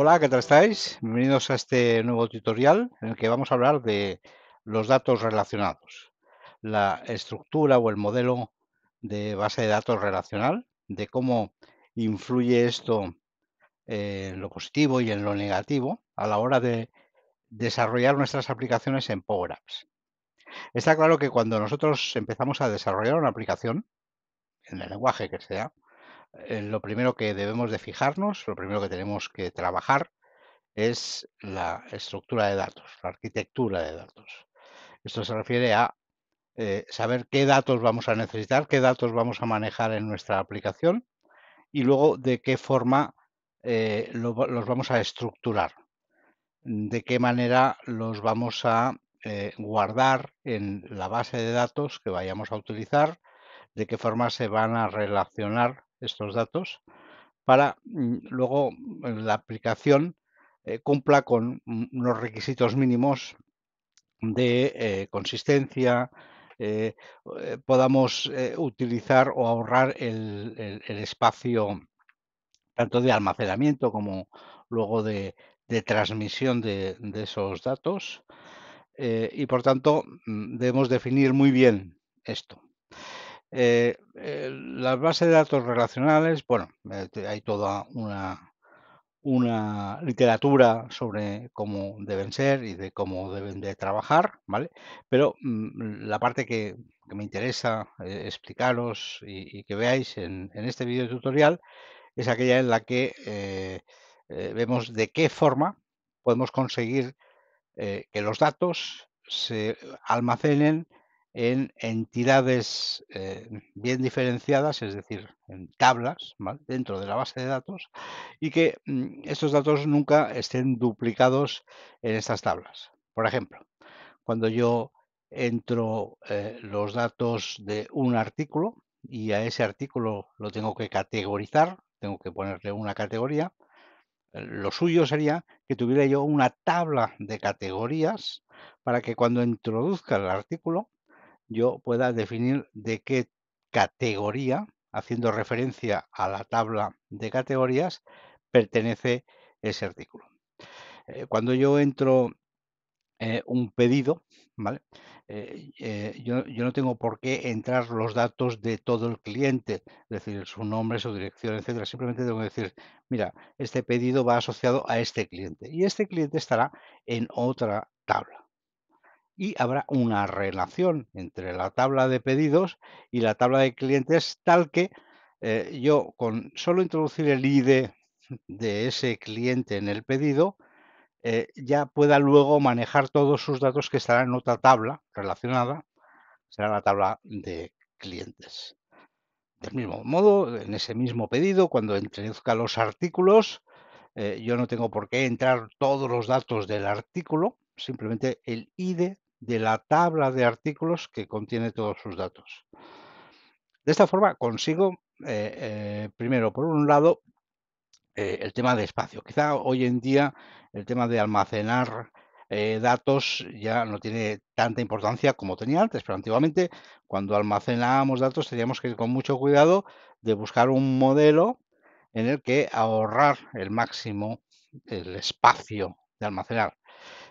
Hola, ¿qué tal estáis? Bienvenidos a este nuevo tutorial en el que vamos a hablar de los datos relacionados, la estructura o el modelo de base de datos relacional, de cómo influye esto en lo positivo y en lo negativo a la hora de desarrollar nuestras aplicaciones en Power Apps. Está claro que cuando nosotros empezamos a desarrollar una aplicación, en el lenguaje que sea, lo primero que debemos de fijarnos, lo primero que tenemos que trabajar es la estructura de datos, la arquitectura de datos. Esto se refiere a saber qué datos vamos a necesitar, qué datos vamos a manejar en nuestra aplicación y luego de qué forma los vamos a estructurar, de qué manera los vamos a guardar en la base de datos que vayamos a utilizar, de qué forma se van a relacionar estos datos para luego la aplicación cumpla con unos requisitos mínimos de consistencia, eh, podamos utilizar o ahorrar el espacio tanto de almacenamiento como luego de transmisión de esos datos y por tanto debemos definir muy bien esto. Las bases de datos relacionales, bueno, hay toda una literatura sobre cómo deben ser y de cómo deben de trabajar, ¿vale? Pero la parte que me interesa explicaros y que veáis en este vídeo tutorial es aquella en la que vemos de qué forma podemos conseguir que los datos se almacenen en entidades bien diferenciadas, es decir, en tablas, ¿vale? Dentro de la base de datos, y que estos datos nunca estén duplicados en estas tablas. Por ejemplo, cuando yo entro los datos de un artículo y a ese artículo lo tengo que categorizar, tengo que ponerle una categoría, lo suyo sería que tuviera yo una tabla de categorías para que cuando introduzca el artículo yo pueda definir de qué categoría, haciendo referencia a la tabla de categorías, pertenece ese artículo. Cuando yo entro un pedido, ¿vale? Yo no tengo por qué entrar los datos de todo el cliente, es decir, su nombre, su dirección, etcétera. Simplemente tengo que decir, mira, este pedido va asociado a este cliente y este cliente estará en otra tabla. Y habrá una relación entre la tabla de pedidos y la tabla de clientes tal que yo con solo introducir el ID de ese cliente en el pedido, ya pueda luego manejar todos sus datos que estarán en otra tabla relacionada, será la tabla de clientes. Del mismo modo, en ese mismo pedido, cuando introduzca los artículos, yo no tengo por qué entrar todos los datos del artículo, simplemente el ID de la tabla de artículos que contiene todos sus datos. De esta forma consigo, primero, por un lado, el tema de espacio. Quizá hoy en día el tema de almacenar datos ya no tiene tanta importancia como tenía antes, pero antiguamente cuando almacenábamos datos teníamos que ir con mucho cuidado de buscar un modelo en el que ahorrar el máximo el espacio de almacenar.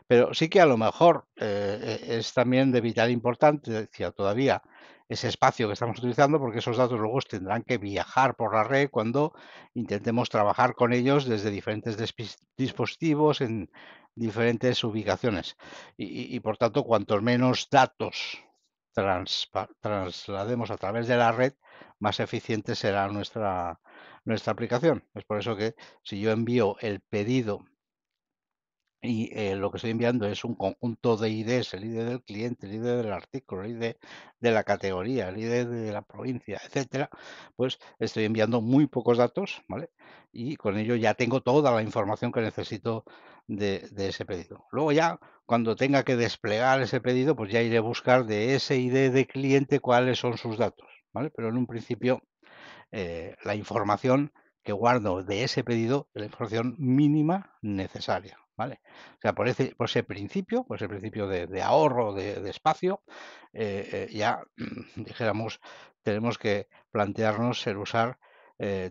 Pero sí que a lo mejor es también de vital importancia todavía ese espacio que estamos utilizando, porque esos datos luego tendrán que viajar por la red cuando intentemos trabajar con ellos desde diferentes dispositivos en diferentes ubicaciones. Y, por tanto, cuantos menos datos traslademos a través de la red, más eficiente será nuestra aplicación. Es por eso que si yo envío el pedido y lo que estoy enviando es un conjunto de IDs, el ID del cliente, el ID del artículo, el ID de la categoría, el ID de la provincia, etcétera, pues estoy enviando muy pocos datos, ¿vale? Y con ello ya tengo toda la información que necesito de ese pedido. Luego ya, cuando tenga que desplegar ese pedido, pues ya iré a buscar de ese ID de cliente cuáles son sus datos, ¿vale? Pero en un principio la información que guardo de ese pedido es la información mínima necesaria, ¿vale? O sea, por ese principio, por ese principio de ahorro de espacio, ya dijéramos, tenemos que plantearnos el usar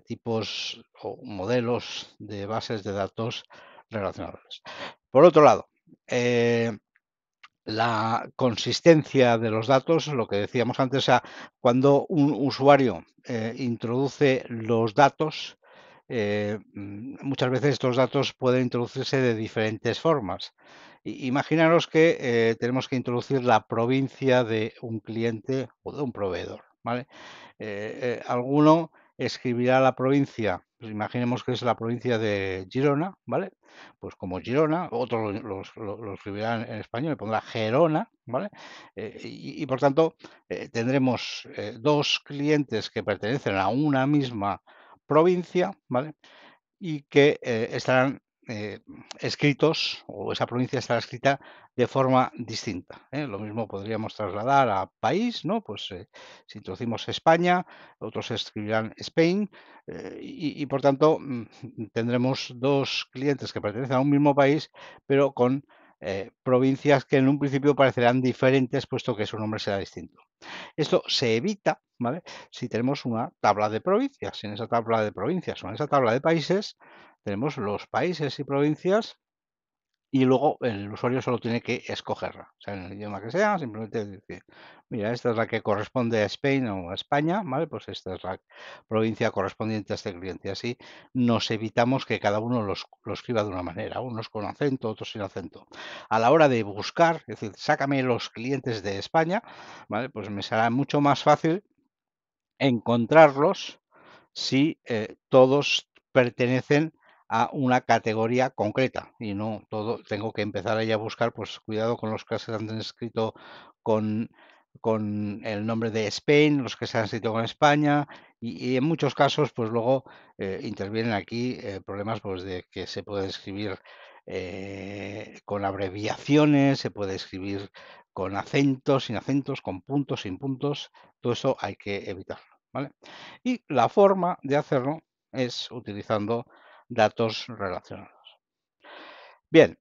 tipos o modelos de bases de datos relacionables. Por otro lado, eh, la consistencia de los datos, lo que decíamos antes, o sea, cuando un usuario, introduce los datos, muchas veces estos datos pueden introducirse de diferentes formas. Imaginaros que, tenemos que introducir la provincia de un cliente o de un proveedor, ¿vale? Alguno escribirá la provincia, pues imaginemos que es la provincia de Girona, ¿vale? Pues como Girona, otro lo escribirá en español y pondrá Gerona, ¿vale? Y por tanto, tendremos 2 clientes que pertenecen a una misma provincia, ¿vale? Y que, estarán, escritos, o esa provincia estará escrita de forma distinta, ¿eh? Lo mismo podríamos trasladar a país, ¿no? Pues, si introducimos España, otros escribirán Spain, y por tanto, tendremos 2 clientes que pertenecen a un mismo país, pero con, provincias que en un principio parecerán diferentes, puesto que su nombre será distinto. Esto se evita, ¿vale? Si tenemos una tabla de provincias. En esa tabla de provincias o en esa tabla de países tenemos los países y provincias y luego el usuario solo tiene que escogerla, sea en el idioma que sea, simplemente decir, mira, esta es la que corresponde a Spain o a España, ¿vale? Pues esta es la provincia correspondiente a este cliente. Y así nos evitamos que cada uno lo escriba de una manera, unos con acento, otros sin acento. A la hora de buscar, es decir, sácame los clientes de España, ¿vale? Pues me será mucho más fácil encontrarlos si, todos pertenecen a una categoría concreta y no todo tengo que empezar ahí a buscar, pues cuidado con los que se han escrito con el nombre de Spain, los que se han escrito con España y en muchos casos, pues luego, intervienen aquí, problemas, pues de que se puede escribir, con abreviaciones, se puede escribir con acentos, sin acentos, con puntos, sin puntos, todo eso hay que evitarlo, ¿vale? Y la forma de hacerlo es utilizando datos relacionados. Bien,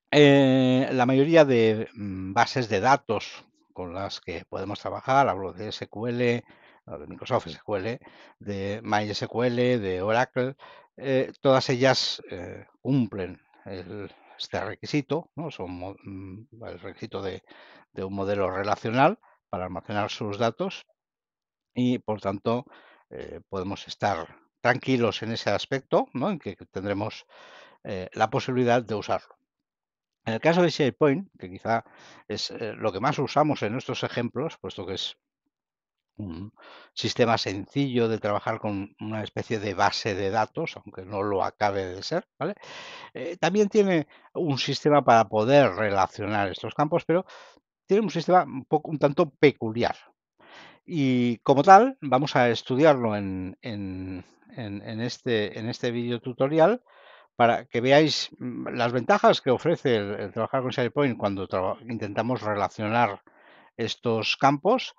la mayoría de bases de datos con las que podemos trabajar, hablo de SQL, o de Microsoft SQL, de MySQL, de Oracle, todas ellas cumplen este requisito, ¿no? Son el requisito de un modelo relacional para almacenar sus datos y por tanto podemos estar tranquilos en ese aspecto, ¿no? En que tendremos la posibilidad de usarlo. En el caso de SharePoint, que quizá es lo que más usamos en nuestros ejemplos, puesto que es un sistema sencillo de trabajar con una especie de base de datos, aunque no lo acabe de ser, ¿vale? También tiene un sistema para poder relacionar estos campos, pero tiene un sistema un tanto peculiar. Y como tal, vamos a estudiarlo en este video tutorial para que veáis las ventajas que ofrece el trabajar con SharePoint cuando intentamos relacionar estos campos,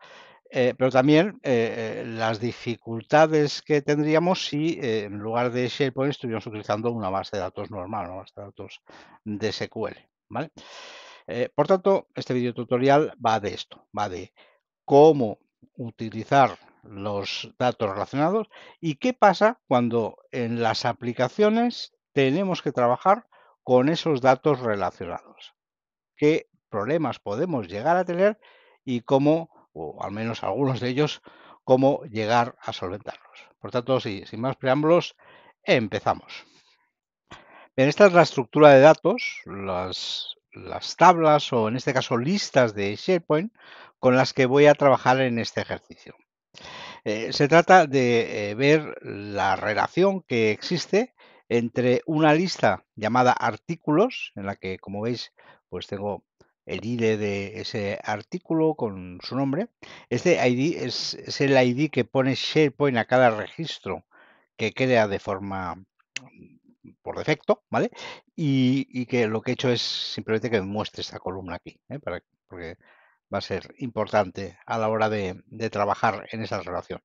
pero también las dificultades que tendríamos si en lugar de SharePoint estuviéramos utilizando una base de datos normal, una base de datos de SQL, ¿vale? Por tanto, este video tutorial va de esto, va de cómo utilizar los datos relacionados y qué pasa cuando en las aplicaciones tenemos que trabajar con esos datos relacionados. Qué problemas podemos llegar a tener y cómo, o al menos algunos de ellos, cómo llegar a solventarlos. Por tanto, sin más preámbulos, empezamos. Bien, esta es la estructura de datos, las tablas o en este caso listas de SharePoint con las que voy a trabajar en este ejercicio. Se trata de ver la relación que existe entre una lista llamada artículos, en la que, como veis, pues tengo el ID de ese artículo con su nombre. Este ID es el ID que pone SharePoint a cada registro que crea de forma por defecto, ¿vale? Y que lo que he hecho es simplemente que me muestre esta columna aquí, porque va a ser importante a la hora de trabajar en esa relación.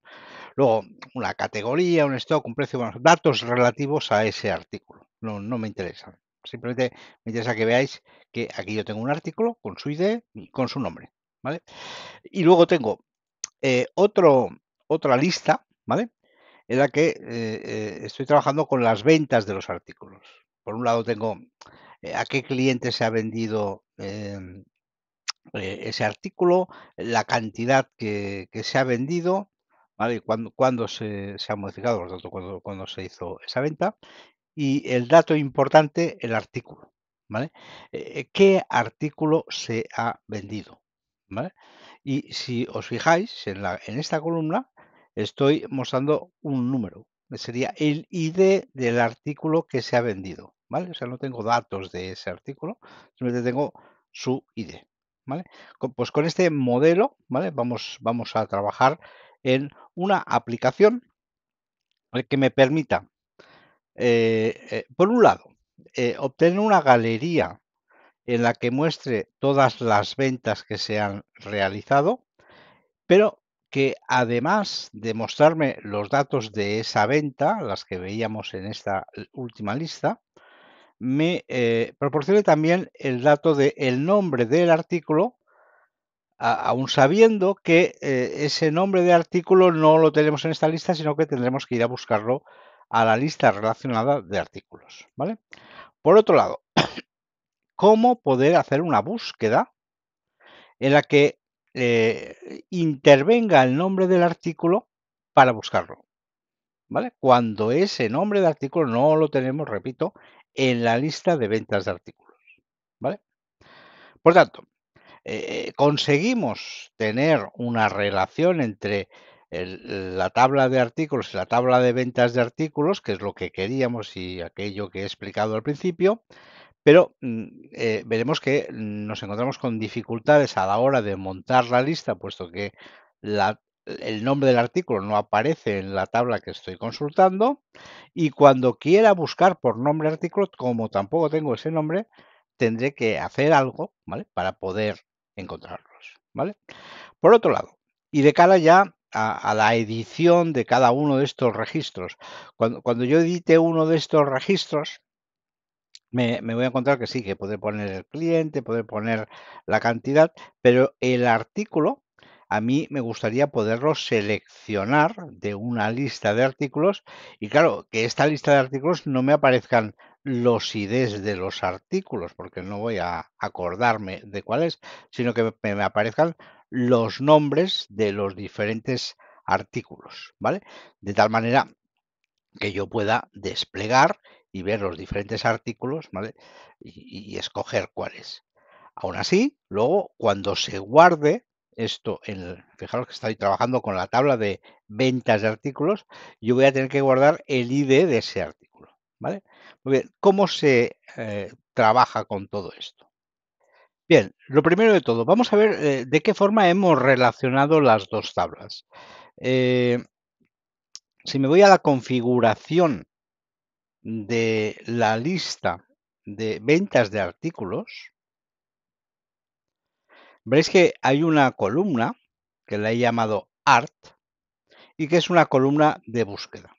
Luego, una categoría, un stock, un precio, bueno, datos relativos a ese artículo. No me interesan. Simplemente me interesa que veáis que aquí yo tengo un artículo con su ID y con su nombre, ¿vale? Y luego tengo otra lista, ¿vale? En la que estoy trabajando con las ventas de los artículos. por un lado tengo a qué cliente se ha vendido ese artículo, la cantidad que se ha vendido, ¿vale? Y cuándo se ha modificado, por tanto, cuándo se hizo esa venta. Y el dato importante, el artículo, ¿vale? ¿Qué artículo se ha vendido? ¿Vale? Y si os fijáis en esta columna, estoy mostrando un número, que sería el ID del artículo que se ha vendido, ¿vale? O sea, no tengo datos de ese artículo, simplemente tengo su ID, ¿vale? Pues con este modelo, ¿vale? Vamos a trabajar en una aplicación, ¿vale? Que me permita por un lado, obtener una galería en la que muestre todas las ventas que se han realizado, pero que además de mostrarme los datos de esa venta, las que veíamos en esta última lista, me proporcione también el dato del nombre del artículo, aun sabiendo que ese nombre de artículo no lo tenemos en esta lista, sino que tendremos que ir a buscarlo a la lista relacionada de artículos, ¿vale? Por otro lado, cómo poder hacer una búsqueda en la que intervenga el nombre del artículo para buscarlo, ¿vale? Cuando ese nombre de artículo no lo tenemos, repito, en la lista de ventas de artículos, ¿vale? Por tanto, conseguimos tener una relación entre la tabla de artículos y la tabla de ventas de artículos, que es lo que queríamos y aquello que he explicado al principio. Pero, veremos que nos encontramos con dificultades a la hora de montar la lista, puesto que la el nombre del artículo no aparece en la tabla que estoy consultando, y cuando quiera buscar por nombre de artículo, como tampoco tengo ese nombre, tendré que hacer algo, ¿vale? Para poder encontrarlos, ¿vale? Por otro lado, y de cara ya a la edición de cada uno de estos registros, cuando yo edite uno de estos registros, me voy a encontrar que sí, que poder poner el cliente, poder poner la cantidad, pero el artículo, a mí me gustaría poderlo seleccionar de una lista de artículos y claro, que esta lista de artículos no me aparezcan los IDs de los artículos, porque no voy a acordarme de cuál es, sino que me aparezcan los nombres de los diferentes artículos, ¿vale? De tal manera que yo pueda desplegar y ver los diferentes artículos, ¿vale? Y escoger cuáles. Aún así, luego, cuando se guarde esto fijaros que estoy trabajando con la tabla de ventas de artículos, yo voy a tener que guardar el ID de ese artículo, ¿vale? Muy bien, ¿cómo se trabaja con todo esto? Bien, lo primero de todo, vamos a ver de qué forma hemos relacionado las dos tablas. Eh, si me voy a la configuración de la lista de ventas de artículos, veréis que hay una columna que la he llamado Art y que es una columna de búsqueda.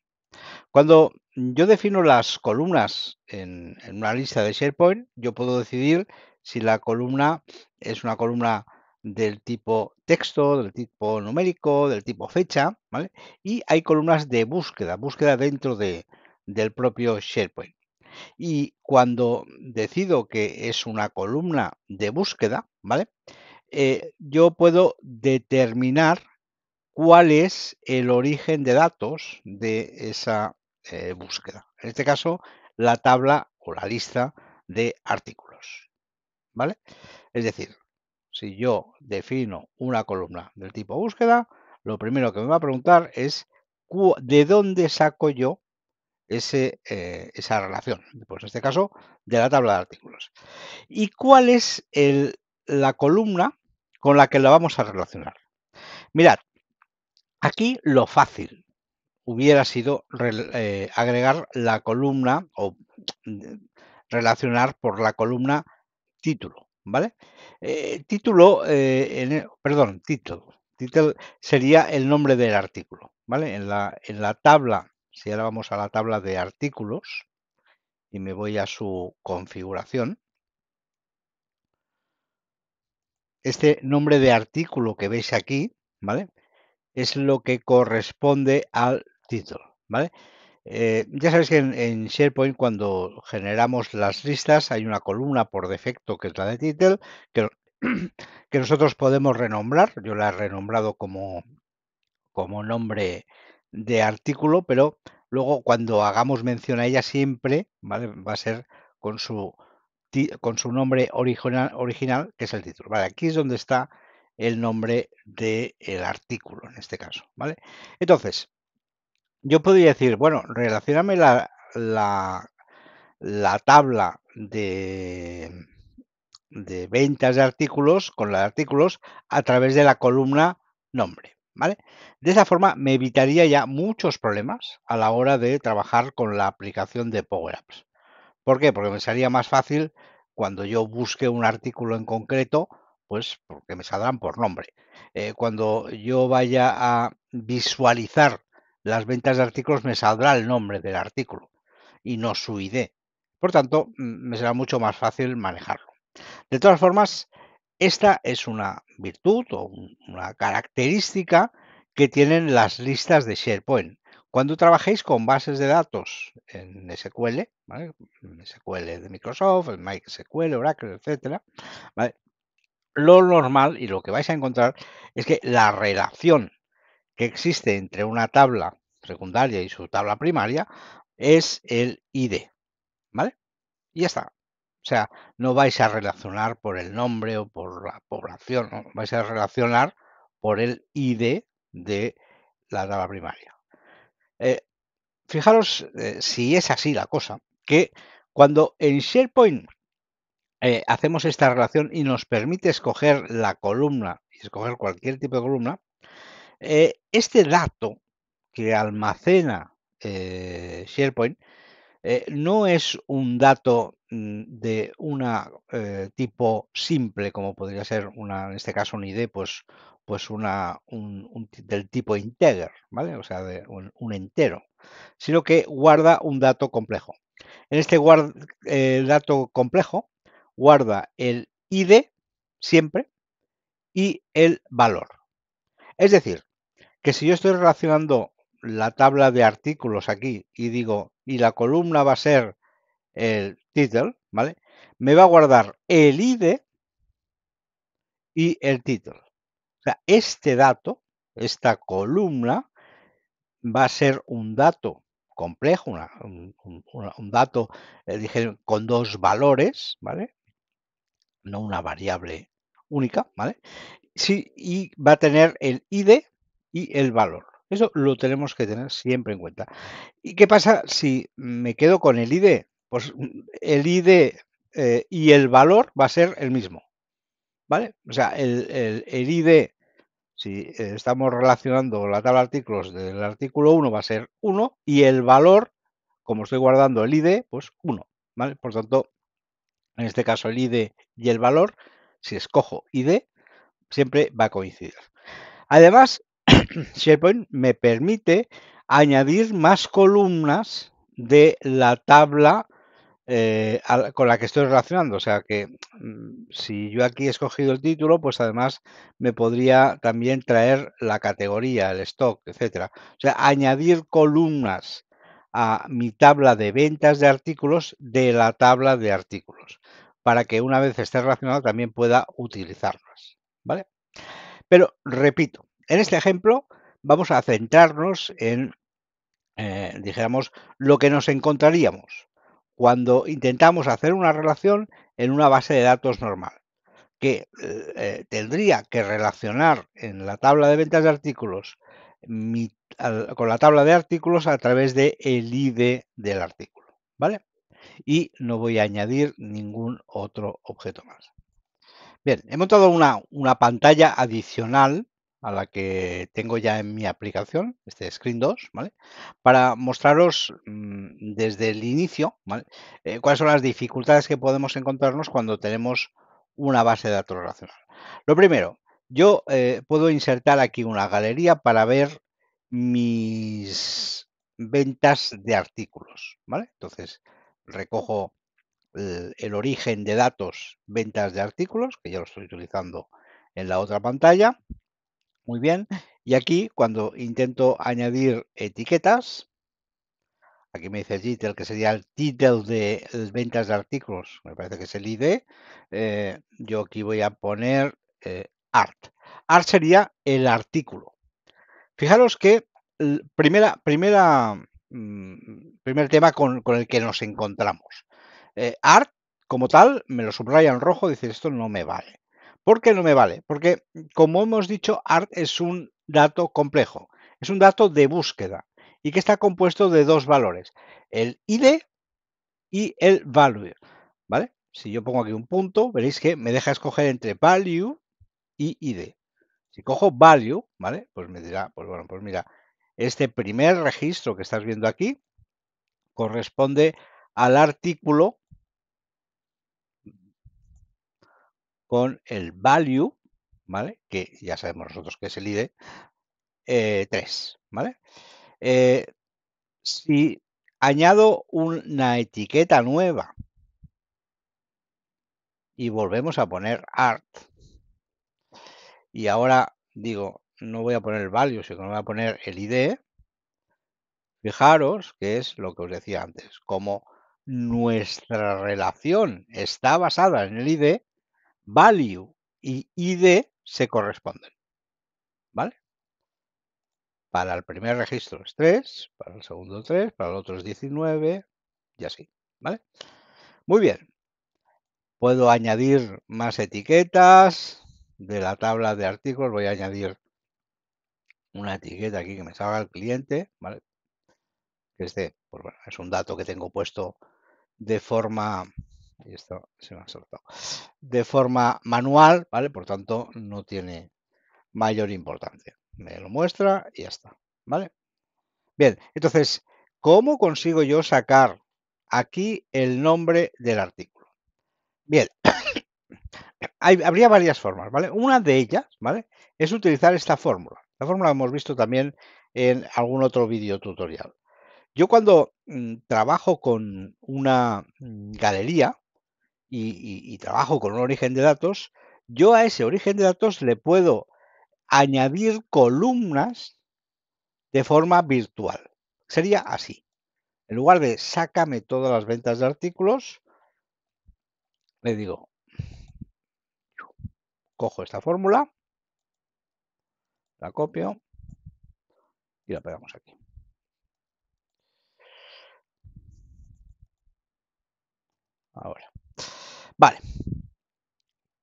Cuando yo defino las columnas en una lista de SharePoint, yo puedo decidir si la columna es una columna del tipo texto, del tipo numérico, del tipo fecha, ¿vale? Y hay columnas de búsqueda, búsqueda dentro del propio SharePoint. Y cuando decido que es una columna de búsqueda, ¿vale? Yo puedo determinar cuál es el origen de datos de esa búsqueda. En este caso, la tabla o la lista de artículos, ¿vale? Es decir, si yo defino una columna del tipo búsqueda, lo primero que me va a preguntar es de dónde saco yo esa relación, pues en este caso, de la tabla de artículos. ¿Y cuál es la columna con la que la vamos a relacionar? Mirad, aquí lo fácil hubiera sido agregar la columna o relacionar por la columna título, ¿vale? Título, perdón, título. Título sería el nombre del artículo, ¿vale? En la tabla, si ahora vamos a la tabla de artículos y me voy a su configuración, este nombre de artículo que veis aquí, ¿vale? Es lo que corresponde al título, ¿vale? Ya sabéis que en SharePoint cuando generamos las listas hay una columna por defecto que es la de title que, que nosotros podemos renombrar. Yo la he renombrado como nombre de artículo, pero luego cuando hagamos mención a ella siempre, ¿vale? Va a ser con su nombre original, que es el título. Vale, aquí es donde está el nombre del artículo, en este caso, ¿vale? Entonces, yo podría decir, bueno, relacióname la tabla de ventas de artículos con la de artículos a través de la columna nombre, ¿vale? De esa forma me evitaría ya muchos problemas a la hora de trabajar con la aplicación de Power Apps. ¿Por qué? Porque me sería más fácil cuando yo busque un artículo en concreto, pues porque me saldrán por nombre. Cuando yo vaya a visualizar las ventas de artículos, me saldrá el nombre del artículo y no su ID. Por tanto, me será mucho más fácil manejarlo. De todas formas, esta es una virtud o una característica que tienen las listas de SharePoint. Cuando trabajéis con bases de datos en SQL, ¿vale? En SQL de Microsoft, en MySQL, Oracle, etcétera, ¿vale? Lo normal y lo que vais a encontrar es que la relación que existe entre una tabla secundaria y su tabla primaria es el ID, ¿vale? Y ya está. O sea, no vais a relacionar por el nombre o por la población, ¿no? Vais a relacionar por el ID de la tabla primaria. Eh, Fijaros, si es así la cosa, que cuando en SharePoint hacemos esta relación y nos permite escoger la columna y escoger cualquier tipo de columna, este dato que almacena SharePoint no es un dato de una tipo simple, como podría ser una, en este caso un ID, pues del tipo integer, ¿vale? O sea, de un entero, sino que guarda un dato complejo. En este dato complejo guarda el ID siempre y el valor. Es decir, que si yo estoy relacionando la tabla de artículos aquí y digo, y la columna va a ser el title, ¿vale? Me va a guardar el ID y el título. O sea, este dato, esta columna, va a ser un dato complejo, un dato, con dos valores, ¿vale? No una variable única, ¿vale? Sí, y va a tener el ID y el valor. Eso lo tenemos que tener siempre en cuenta. ¿Y qué pasa si me quedo con el ID? Pues el ID y el valor va a ser el mismo, ¿vale? O sea, el ID, si estamos relacionando la tabla de artículos del artículo 1 va a ser 1 y el valor, como estoy guardando el ID, pues 1, ¿vale? Por tanto, en este caso el ID y el valor, si escojo ID, siempre va a coincidir. Además, SharePoint me permite añadir más columnas de la tabla con la que estoy relacionando. O sea que si yo aquí he escogido el título, pues además me podría también traer la categoría, el stock, etcétera. O sea, añadir columnas a mi tabla de ventas de artículos de la tabla de artículos, para que una vez esté relacionado también pueda utilizarlas. ¿Vale? Pero repito, en este ejemplo vamos a centrarnos en, dijéramos, lo que nos encontraríamos cuando intentamos hacer una relación en una base de datos normal, que tendría que relacionar en la tabla de ventas de artículos con la tabla de artículos a través de el ID del artículo, ¿vale? Y no voy a añadir ningún otro objeto más. Bien, he montado una pantalla adicional a la que tengo ya en mi aplicación, este Screen 2, ¿vale? Para mostraros desde el inicio, ¿vale? Cuáles son las dificultades que podemos encontrarnos cuando tenemos una base de datos relacional. Lo primero, yo puedo insertar aquí una galería para ver mis ventas de artículos, ¿vale? Entonces, recojo el origen de datos, ventas de artículos, que ya lo estoy utilizando en la otra pantalla. Muy bien. Y aquí, cuando intento añadir etiquetas, Aquí me dice title, que sería el title de ventas de artículos, me parece que es el ID. Yo aquí voy a poner art. Art sería el artículo. Fijaros que primer tema con el que nos encontramos. Art, como tal, me lo subraya en rojo, dice esto no me vale. ¿Por qué no me vale? Porque, como hemos dicho, art es un dato complejo, es un dato de búsqueda y que está compuesto de dos valores, el ID y el value, ¿vale? Si yo pongo aquí un punto, veréis que me deja escoger entre value y ID. Si cojo value, ¿vale? Pues me dirá, pues bueno, pues mira, este primer registro que estás viendo aquí corresponde al artículo con el value, ¿vale? Que ya sabemos nosotros que es el ID, 3, ¿vale? Eh, si añado una etiqueta nueva y volvemos a poner art, y ahora digo, no voy a poner el value, sino que voy a poner el ID, fijaros que es lo que os decía antes, como nuestra relación está basada en el ID, value y ID se corresponden, ¿vale? Para el primer registro es 3, para el segundo 3, para el otro es 19 y así, ¿vale? Muy bien, puedo añadir más etiquetas de la tabla de artículos, voy a añadir una etiqueta aquí que me salga el cliente, ¿vale? Este, pues bueno, es un dato que tengo puesto de forma, y esto se me ha soltado, de forma manual, ¿vale? Por tanto, no tiene mayor importancia. Me lo muestra y ya está, ¿vale? Bien, entonces, ¿cómo consigo yo sacar aquí el nombre del artículo? Bien, habría varias formas, ¿vale? Una de ellas, ¿vale? Es utilizar esta fórmula. La fórmula la hemos visto también en algún otro vídeo tutorial. Yo cuando trabajo con una galería y trabajo con un origen de datos, yo a ese origen de datos le puedo añadir columnas de forma virtual. Sería así. En lugar de sácame todas las ventas de artículos, le digo, cojo esta fórmula, la copio y la pegamos aquí. Ahora. Vale.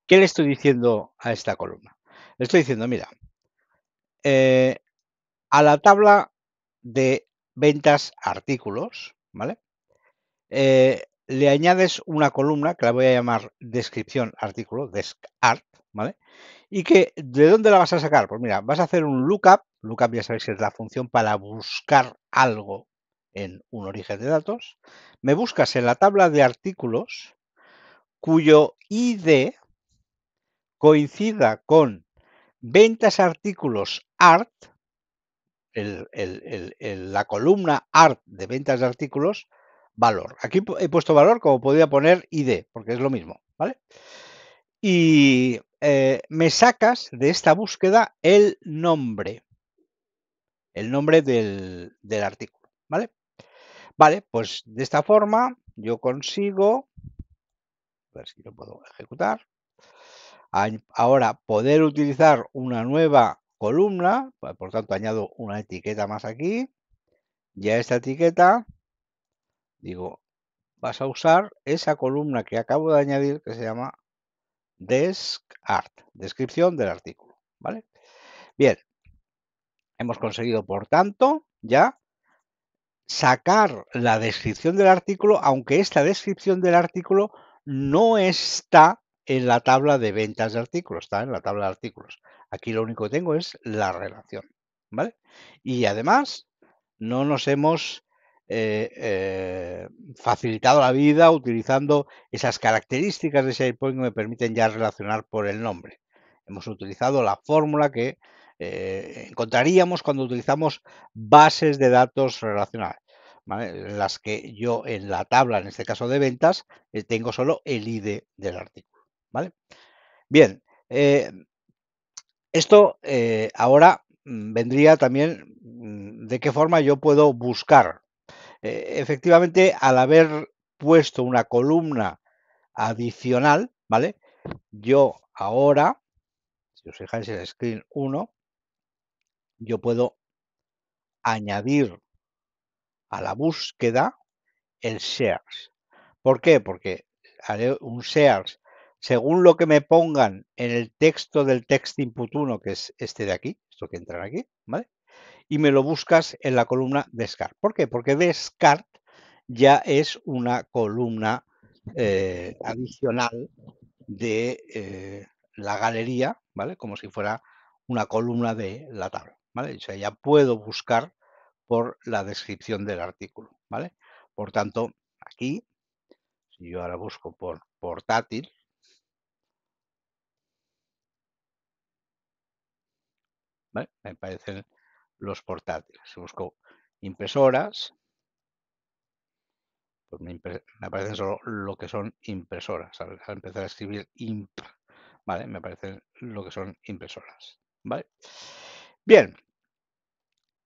¿Qué le estoy diciendo a esta columna? Le estoy diciendo, mira, a la tabla de ventas artículos, ¿vale? Le añades una columna que la voy a llamar descripción artículo, desc_art, ¿vale? Y que, ¿de dónde la vas a sacar? Pues mira, vas a hacer un lookup. Lookup ya sabéis que es la función para buscar algo en un origen de datos. Me buscas en la tabla de artículos cuyo ID coincida con ventas artículos art, la columna art de ventas de artículos, valor. Aquí he puesto valor como podría poner ID, porque es lo mismo, ¿vale? Y me sacas de esta búsqueda el nombre del artículo, ¿vale? Vale, pues de esta forma yo consigo, a ver si lo puedo ejecutar, ahora poder utilizar una nueva columna, por tanto añado una etiqueta más aquí, y a esta etiqueta digo, vas a usar esa columna que acabo de añadir que se llama desc_art, descripción del artículo, ¿vale? Bien, hemos conseguido, por tanto, ya sacar la descripción del artículo, aunque esta descripción del artículo no está en la tabla de ventas de artículos, está en la tabla de artículos. Aquí lo único que tengo es la relación, ¿vale? Y además no nos hemos facilitado la vida utilizando esas características de SharePoint que me permiten ya relacionar por el nombre. Hemos utilizado la fórmula que encontraríamos cuando utilizamos bases de datos relacionales, ¿vale? En las que yo en la tabla, en este caso de ventas, tengo solo el ID del artículo, ¿vale? Bien, esto ahora vendría también de qué forma yo puedo buscar Efectivamente, al haber puesto una columna adicional, ¿vale? Yo ahora, si os fijáis en screen 1, yo puedo añadir a la búsqueda el shares. ¿Por qué? Porque haré un shares según lo que me pongan en el texto del text input 1, que es este de aquí, esto que entra aquí, ¿vale? Y me lo buscas en la columna descart. ¿Por qué? Porque descart ya es una columna adicional de la galería, ¿vale? Como si fuera una columna de la tabla, ¿vale? O sea, ya puedo buscar por la descripción del artículo, ¿vale? Por tanto, aquí, si yo ahora busco por portátil, ¿vale? Me aparecen los portátiles. Si busco impresoras, pues me aparecen solo lo que son impresoras. Al empezar a escribir imp, ¿vale? Me aparecen lo que son impresoras, ¿vale? Bien,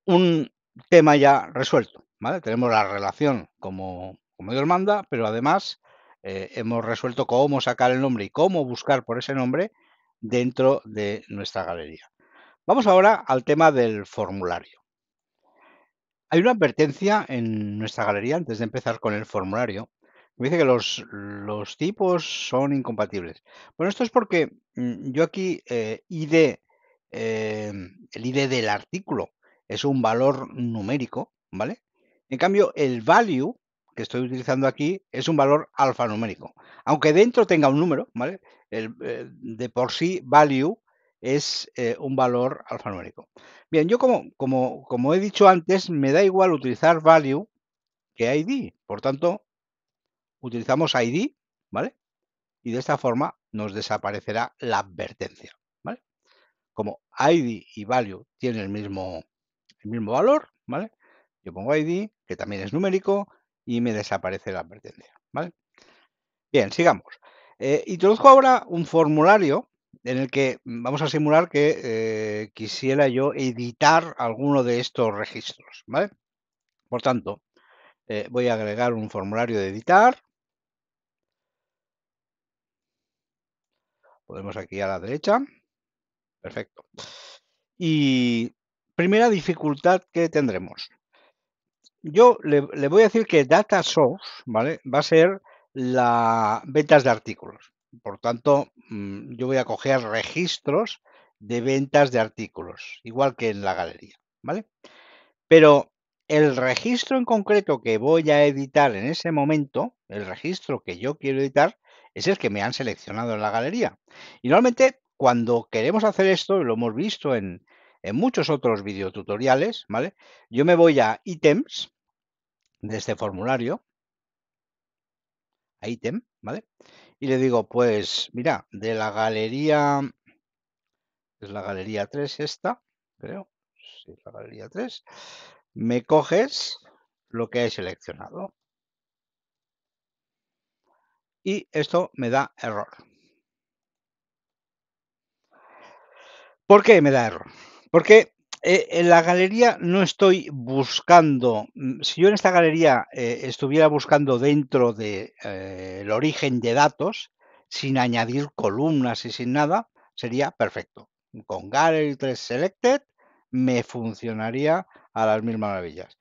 un tema ya resuelto, ¿vale? Tenemos la relación como Dios manda, pero además hemos resuelto cómo sacar el nombre y cómo buscar por ese nombre dentro de nuestra galería. Vamos ahora al tema del formulario. Hay una advertencia en nuestra galería antes de empezar con el formulario. Me dice que los tipos son incompatibles. Bueno, esto es porque yo aquí el ID del artículo es un valor numérico, ¿vale? En cambio, el value que estoy utilizando aquí es un valor alfanumérico. Aunque dentro tenga un número, ¿vale? De por sí, value es un valor alfanumérico. Bien, yo como he dicho antes, me da igual utilizar value que ID. Por tanto, utilizamos ID, ¿vale? Y de esta forma nos desaparecerá la advertencia, ¿vale? Como ID y value tienen el mismo valor, ¿vale? Yo pongo ID, que también es numérico, y me desaparece la advertencia, ¿vale? Bien, sigamos. Introduzco ahora un formulario en el que vamos a simular que quisiera yo editar alguno de estos registros, ¿vale? Por tanto, voy a agregar un formulario de editar. Podemos aquí a la derecha. Perfecto. Y primera dificultad que tendremos. Yo le voy a decir que data source, ¿vale? Va a ser la ventas de artículos. Por tanto, yo voy a coger registros de ventas de artículos, igual que en la galería, ¿vale? Pero el registro en concreto que voy a editar en ese momento, el registro que yo quiero editar, es el que me han seleccionado en la galería. Y normalmente cuando queremos hacer esto, lo hemos visto en muchos otros videotutoriales, ¿vale? Yo me voy a ítems de este formulario, a ítem, ¿vale? Y le digo, pues mira, de la galería, es la galería 3 esta, creo, sí, la galería 3, me coges lo que he seleccionado. Y esto me da error. ¿Por qué me da error? Porque en la galería no estoy buscando, si yo en esta galería estuviera buscando dentro de el origen de datos, sin añadir columnas y sin nada, sería perfecto. Con Gallery 3 Selected me funcionaría a las mil maravillas.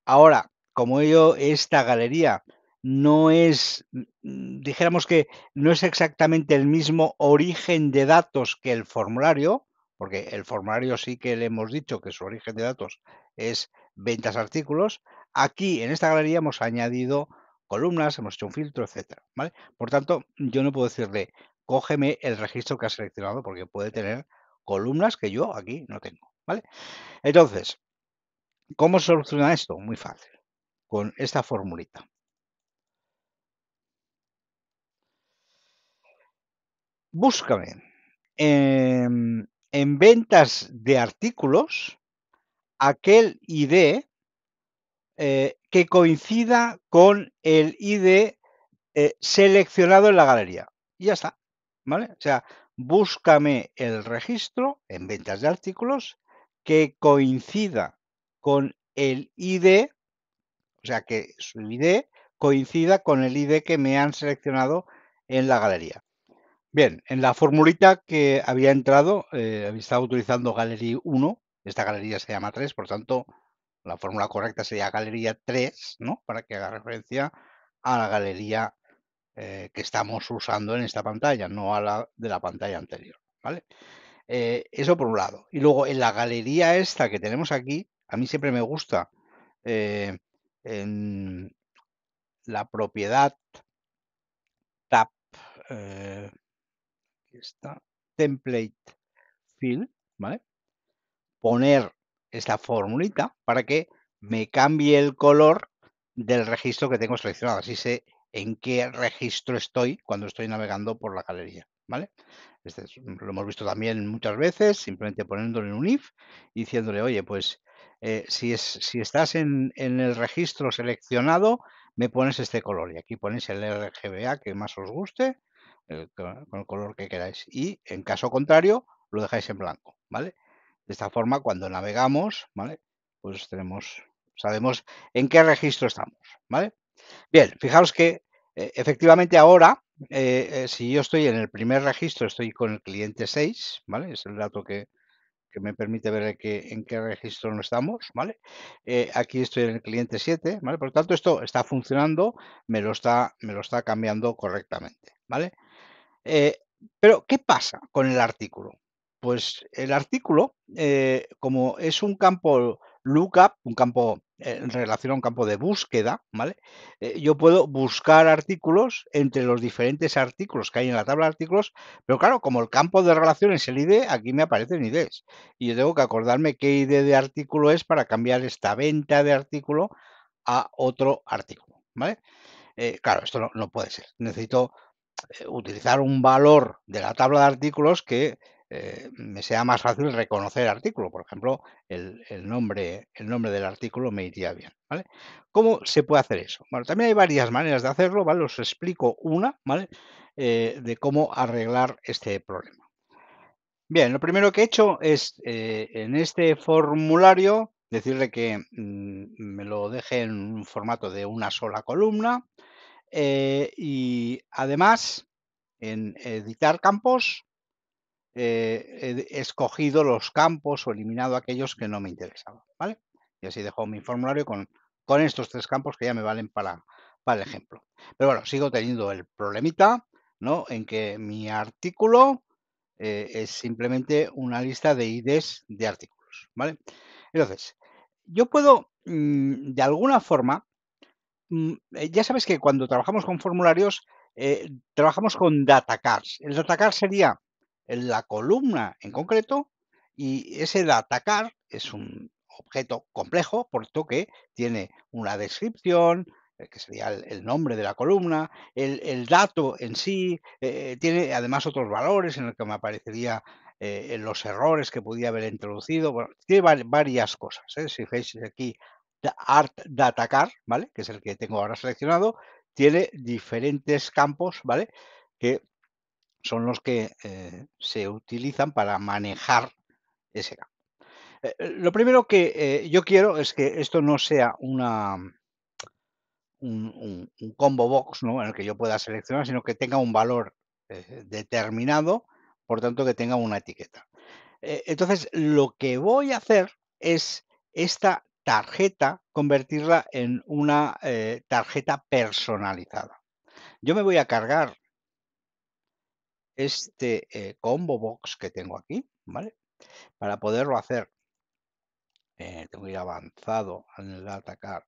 Ahora, como esta galería no es, dijéramos que no es exactamente el mismo origen de datos que el formulario, porque el formulario sí que le hemos dicho que su origen de datos es ventas artículos, aquí en esta galería hemos añadido columnas, hemos hecho un filtro, etcétera, ¿vale? Por tanto, yo no puedo decirle, cógeme el registro que has seleccionado, porque puede tener columnas que yo aquí no tengo, ¿vale? Entonces, ¿cómo se soluciona esto? Muy fácil, con esta formulita. Búscame en ventas de artículos aquel ID que coincida con el ID seleccionado en la galería. Y ya está, ¿vale? O sea, búscame el registro en ventas de artículos que coincida con el ID, sea, que su ID coincida con el ID que me han seleccionado en la galería. Bien, en la formulita que había entrado, estaba utilizando Gallery 1, esta galería se llama 3, por tanto, la fórmula correcta sería galería 3, ¿no? Para que haga referencia a la galería que estamos usando en esta pantalla, no a la de la pantalla anterior, ¿vale? Eso por un lado. Y luego en la galería esta que tenemos aquí, a mí siempre me gusta eh, en la propiedad tab, eh, aquí está, template fill, ¿vale? Poner esta formulita para que me cambie el color del registro que tengo seleccionado. Así sé en qué registro estoy cuando estoy navegando por la galería, ¿vale? Lo hemos visto también muchas veces, simplemente poniéndole un if y diciéndole, oye, pues si estás en el registro seleccionado, me pones este color. Y aquí ponéis el RGBA que más os guste, con el color que queráis. Y en caso contrario, lo dejáis en blanco, ¿vale? De esta forma, cuando navegamos, ¿vale? Pues sabemos en qué registro estamos, ¿vale? Bien, fijaos que efectivamente ahora, si yo estoy en el primer registro, estoy con el cliente 6, ¿vale? Es el dato que me permite ver en qué registro no estamos, ¿vale? Aquí estoy en el cliente 7, ¿vale? Por lo tanto, esto está funcionando, me lo está cambiando correctamente, ¿vale? Eh, pero, ¿qué pasa con el artículo? Pues el artículo, como es un campo lookup, un campo en relación a un campo de búsqueda, ¿vale? Yo puedo buscar artículos entre los diferentes artículos que hay en la tabla de artículos, pero claro, como el campo de relación es el ID, aquí me aparecen IDs. Y yo tengo que acordarme qué ID de artículo es para cambiar esta venta de artículo a otro artículo, ¿vale? Claro, esto no puede ser. Necesito utilizar un valor de la tabla de artículos que me sea más fácil reconocer el artículo. Por ejemplo, el nombre del artículo me iría bien, ¿vale? ¿Cómo se puede hacer eso? Bueno, también hay varias maneras de hacerlo, ¿vale? Os explico una, ¿vale? De cómo arreglar este problema. Bien, lo primero que he hecho es, en este formulario, decirle que me lo deje en un formato de una sola columna, y además, en editar campos, he escogido los campos o eliminado aquellos que no me interesaban, ¿vale? Y así dejo mi formulario con estos 3 campos que ya me valen para el ejemplo. Pero bueno, sigo teniendo el problemita, ¿no? En que mi artículo, es simplemente una lista de IDs de artículos, ¿vale? Entonces, yo puedo, de alguna forma, ya sabes que cuando trabajamos con formularios, trabajamos con data cards. El data card sería en la columna en concreto y ese data card es un objeto complejo, por lo que tiene una descripción, que sería el nombre de la columna, el dato en sí, tiene además otros valores en el que me aparecería en los errores que podía haber introducido. Bueno, tiene varias cosas. Si veis aquí Art Data Card, ¿vale? Que es el que tengo ahora seleccionado, tiene diferentes campos, ¿vale? Que son los que se utilizan para manejar ese campo. Lo primero que yo quiero es que esto no sea un combo box, ¿no? En el que yo pueda seleccionar, sino que tenga un valor determinado, por tanto que tenga una etiqueta. Entonces, lo que voy a hacer es esta tarjeta convertirla en una tarjeta personalizada. Yo me voy a cargar este combo box que tengo aquí, ¿vale? Para poderlo hacer, tengo que ir avanzado en el atacar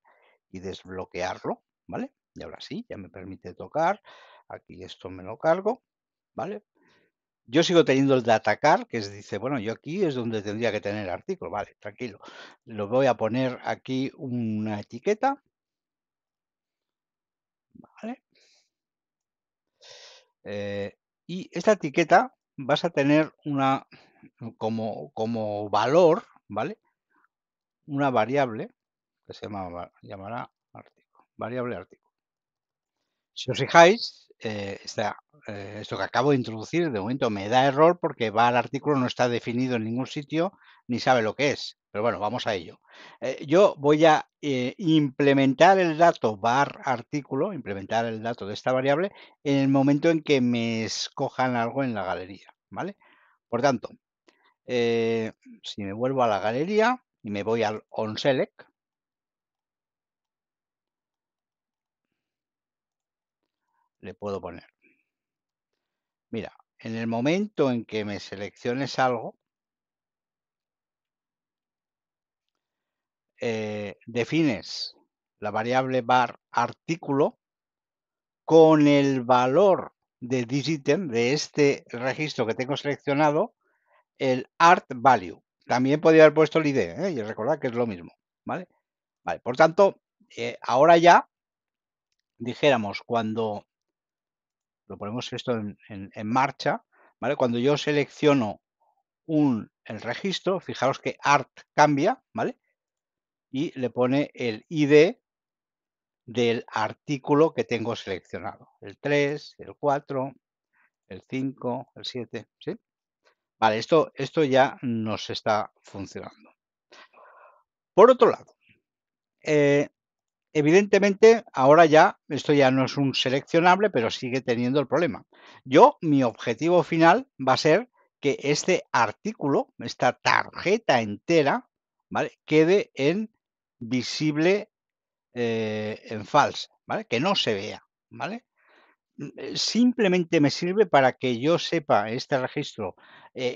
y desbloquearlo, ¿vale? Y ahora sí, ya me permite tocar. Aquí esto me lo cargo, ¿vale? Yo sigo teniendo el de atacar, dice, bueno, yo aquí es donde tendría que tener artículo, vale, tranquilo. Lo voy a poner aquí una etiqueta, ¿vale? Y esta etiqueta vas a tener como valor, ¿vale? Una variable que llamará artículo, variable artículo. Si os fijáis, esto que acabo de introducir de momento me da error porque va al artículo, no está definido en ningún sitio ni sabe lo que es. pero bueno, vamos a ello. Yo voy a implementar el dato var artículo, implementar el dato de esta variable en el momento en que me escojan algo en la galería, ¿vale? Por tanto, eh, si me vuelvo a la galería y me voy al onSelect, le puedo poner, mira, en el momento en que me selecciones algo, defines la variable var artículo con el valor de thisItem, de este registro que tengo seleccionado, el art value. También podría haber puesto el ID, y recordad que es lo mismo, ¿vale? Vale, por tanto, ahora ya, dijéramos, cuando lo ponemos esto en marcha, ¿vale? Cuando yo selecciono el registro, fijaros que art cambia, ¿vale? Y le pone el ID del artículo que tengo seleccionado. El 3, el 4, el 5, el 7, ¿sí? Vale, esto ya nos está funcionando. Por otro lado, evidentemente, ahora ya, esto ya no es un seleccionable, pero sigue teniendo el problema. Mi objetivo final va a ser que este artículo, esta tarjeta entera, ¿vale? Quede en visible en false, ¿vale? Que no se vea, ¿vale? Simplemente me sirve para que yo sepa este registro,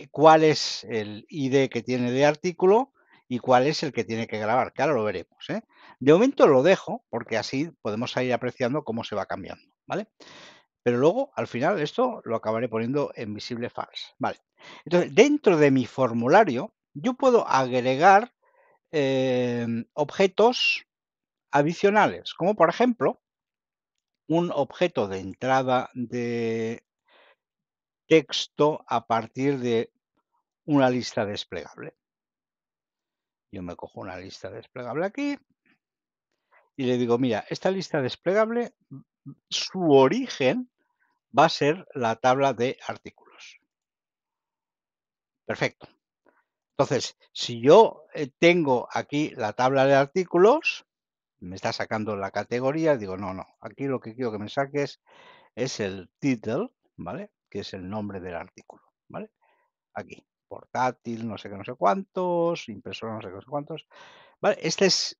cuál es el ID que tiene de artículo y cuál es el que tiene que grabar, que ahora lo veremos, ¿eh? De momento lo dejo, porque así podemos ir apreciando cómo se va cambiando, ¿vale? Pero luego, al final, esto lo acabaré poniendo en visible false, ¿vale? Entonces, dentro de mi formulario, yo puedo agregar objetos adicionales, como por ejemplo, un objeto de entrada de texto a partir de una lista desplegable. Yo me cojo una lista desplegable aquí y le digo, mira, esta lista desplegable, su origen va a ser la tabla de artículos. Perfecto. Entonces, si yo tengo aquí la tabla de artículos, me está sacando la categoría, digo, no, aquí lo que quiero que me saques es el title, ¿vale? Que es el nombre del artículo, ¿vale? Aquí, portátil, no sé qué, no sé cuántos, impresora, no sé qué, no sé cuántos. ¿Vale? Este es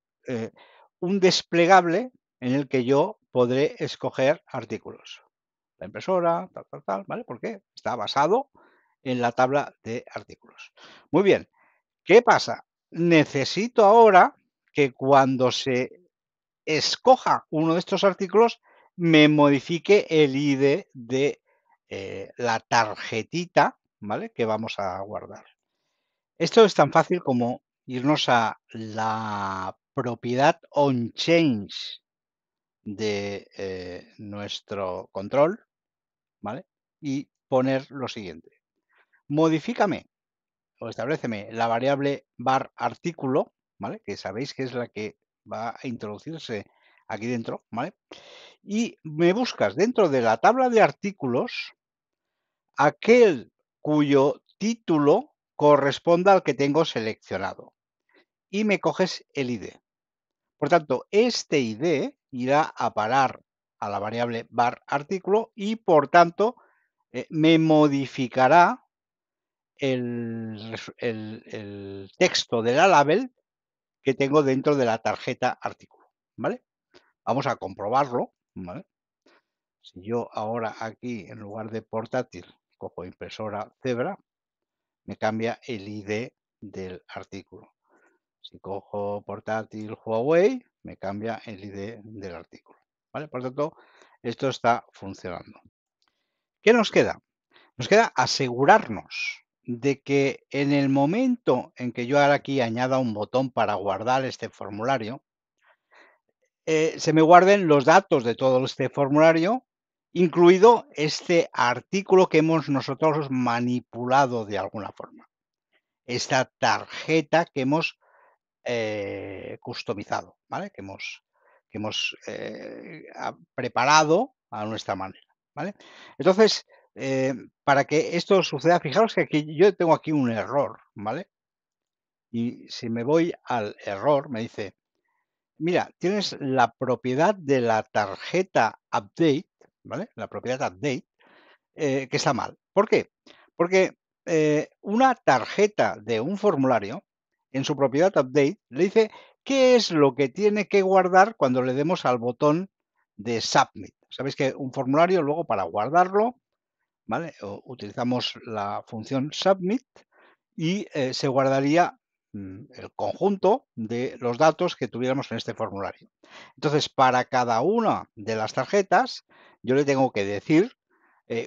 un desplegable en el que yo podré escoger artículos. La impresora, tal, ¿vale? Porque está basado en la tabla de artículos. Muy bien, ¿qué pasa? Necesito ahora que cuando se escoja uno de estos artículos, me modifique el ID de la tarjetita, ¿vale? Que vamos a guardar. Esto es tan fácil como irnos a la propiedad onChange de nuestro control, ¿vale? Y poner lo siguiente. Modifícame o establéceme la variable var artículo, ¿vale? Que sabéis que es la que va a introducirse aquí dentro, ¿vale? Y me buscas dentro de la tabla de artículos aquel cuyo título corresponda al que tengo seleccionado y me coges el ID. Por tanto, este ID irá a parar a la variable var artículo y, por tanto, me modificará el texto de la label que tengo dentro de la tarjeta artículo, ¿vale? Vamos a comprobarlo, ¿vale? Si yo ahora aquí, en lugar de portátil, cojo impresora Zebra, me cambia el ID del artículo. Si cojo portátil Huawei, me cambia el ID del artículo, ¿vale? Por tanto, esto está funcionando. ¿Qué nos queda? Nos queda asegurarnos de que en el momento en que yo ahora aquí añada un botón para guardar este formulario, se me guarden los datos de todo este formulario, incluido este artículo que hemos nosotros manipulado de alguna forma. Esta tarjeta que hemos customizado, ¿vale? Que hemos preparado a nuestra manera, ¿vale? Entonces, para que esto suceda, fijaros que aquí yo tengo aquí un error, ¿vale? Y si me voy al error, me dice, mira, tienes la propiedad de la tarjeta update, ¿vale? La propiedad update, que está mal. ¿Por qué? Porque una tarjeta de un formulario, en su propiedad update, le dice qué es lo que tiene que guardar cuando le demos al botón de submit. Sabéis que un formulario luego para guardarlo, ¿vale? Utilizamos la función submit y se guardaría el conjunto de los datos que tuviéramos en este formulario. Entonces, para cada una de las tarjetas, yo le tengo que decir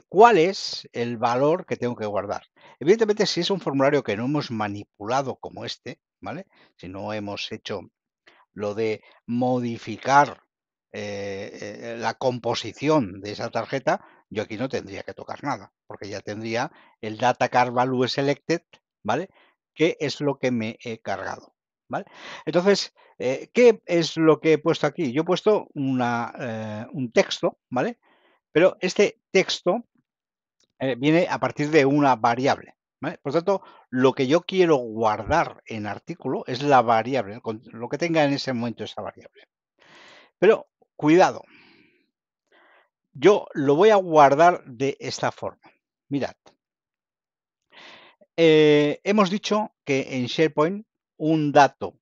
cuál es el valor que tengo que guardar. Evidentemente, si es un formulario que no hemos manipulado como este, ¿vale? Si no hemos hecho lo de modificar la composición de esa tarjeta, yo aquí no tendría que tocar nada, porque ya tendría el Data Card Value Selected, ¿vale? Que es lo que me he cargado, ¿vale? Entonces, ¿qué es lo que he puesto aquí? Yo he puesto un texto, ¿vale? Pero este texto viene a partir de una variable, ¿vale? Por tanto, lo que yo quiero guardar en artículo es la variable, lo que tenga en ese momento esa variable. Pero cuidado, yo lo voy a guardar de esta forma. Mirad, hemos dicho que en SharePoint un dato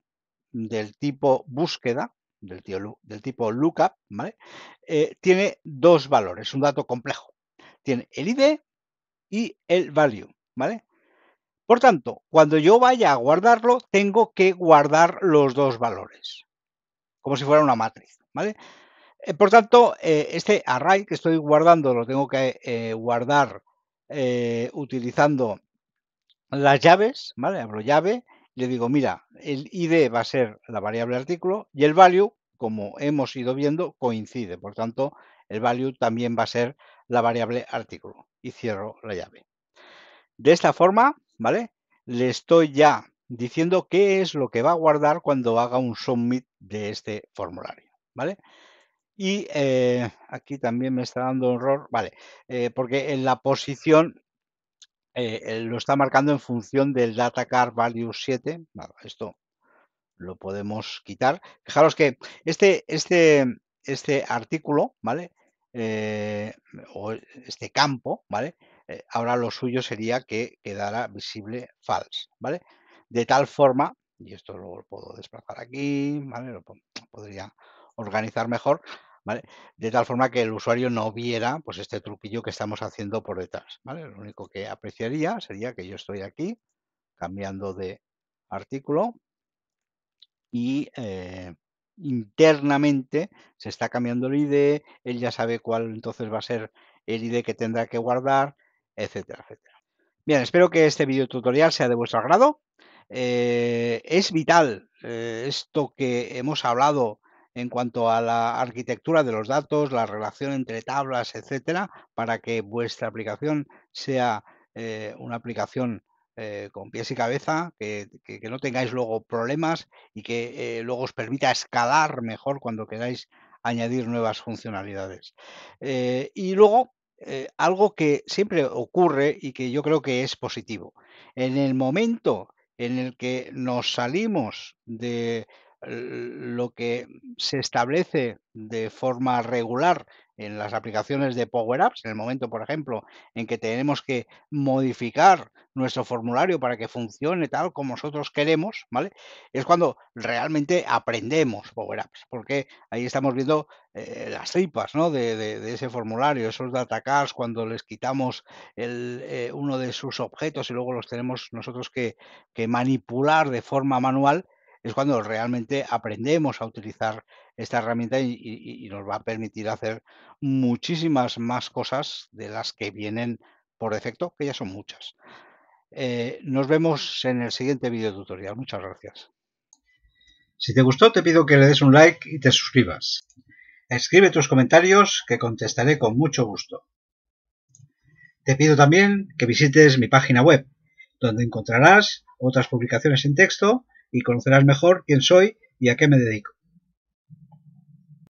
del tipo búsqueda, del tipo lookup, ¿vale? Tiene dos valores, un dato complejo. Tiene el ID y el value, ¿vale? Por tanto, cuando yo vaya a guardarlo, tengo que guardar los dos valores, como si fuera una matriz, ¿vale? Por tanto, este array que estoy guardando lo tengo que guardar utilizando las llaves, ¿vale? Abro llave, le digo, mira, el ID va a ser la variable artículo y el value, como hemos ido viendo, coincide. Por tanto, el value también va a ser la variable artículo. Y cierro la llave. De esta forma, ¿vale? Le estoy ya diciendo qué es lo que va a guardar cuando haga un submit de este formulario, ¿vale? Y aquí también me está dando error, vale, porque en la posición lo está marcando en función del data card value 7. Bueno, esto lo podemos quitar. Fijaros que este artículo, ¿vale? O este campo, ¿vale? Ahora lo suyo sería que quedara visible false, ¿vale? De tal forma, y esto lo puedo desplazar aquí, ¿vale? Lo podría organizar mejor, ¿vale? De tal forma que el usuario no viera pues este truquillo que estamos haciendo por detrás, ¿vale? Lo único que apreciaría sería que yo estoy aquí cambiando de artículo y internamente se está cambiando el ID, él ya sabe cuál entonces va a ser el ID que tendrá que guardar, etcétera, etcétera. Bien, espero que este video tutorial sea de vuestro agrado. Es vital esto que hemos hablado en cuanto a la arquitectura de los datos, la relación entre tablas, etcétera, para que vuestra aplicación sea una aplicación con pies y cabeza, que no tengáis luego problemas y que luego os permita escalar mejor cuando queráis añadir nuevas funcionalidades. Y luego, algo que siempre ocurre y que yo creo que es positivo. En el momento en el que nos salimos de lo que se establece de forma regular en las aplicaciones de Power Apps, en el momento, por ejemplo, en que tenemos que modificar nuestro formulario para que funcione tal como nosotros queremos, ¿vale? Es cuando realmente aprendemos Power Apps, porque ahí estamos viendo las tripas, ¿no? de ese formulario, esos data cards, cuando les quitamos uno de sus objetos y luego los tenemos nosotros que manipular de forma manual, es cuando realmente aprendemos a utilizar esta herramienta y nos va a permitir hacer muchísimas más cosas de las que vienen por defecto, que ya son muchas. Nos vemos en el siguiente video tutorial. Muchas gracias. Si te gustó, te pido que le des un like y te suscribas. Escribe tus comentarios que contestaré con mucho gusto. Te pido también que visites mi página web, donde encontrarás otras publicaciones en texto y conocerás mejor quién soy y a qué me dedico.